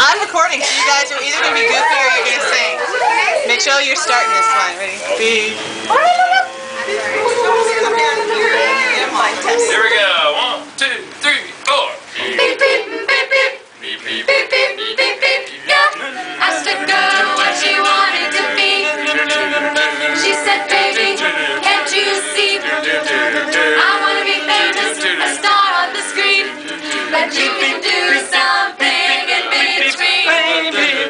I'm recording, so you guys are either going to be goofy or you're going to sing. Make sure you're starting this one. Ready? Beep. Here we go. 1, 2, 3, 4. Beep, beep, beep, beep. Beep, beep, Beep, beep, beep, beep. Yeah. Asked a girl what she wanted to be. She said, baby, can't you see? I want to be famous, a star on the screen. But you can do something in between.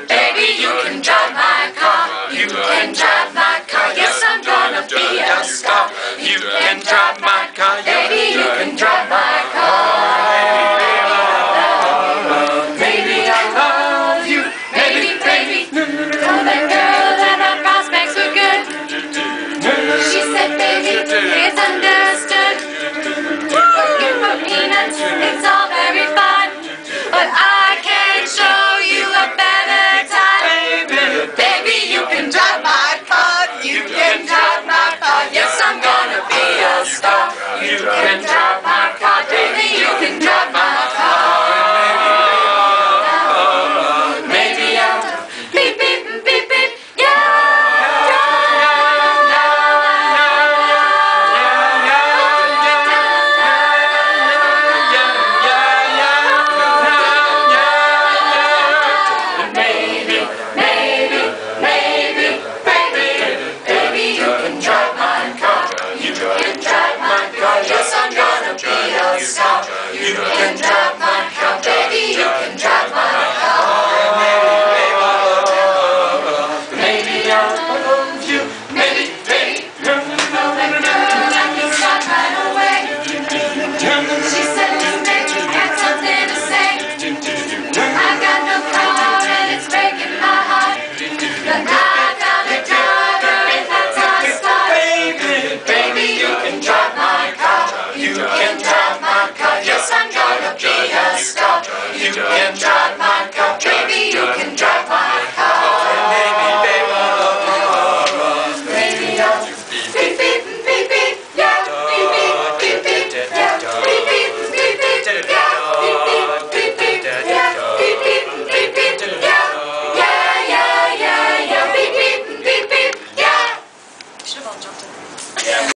Baby, you can drive my car. You can drive my car. Yes, I'm gonna be a star. You can drive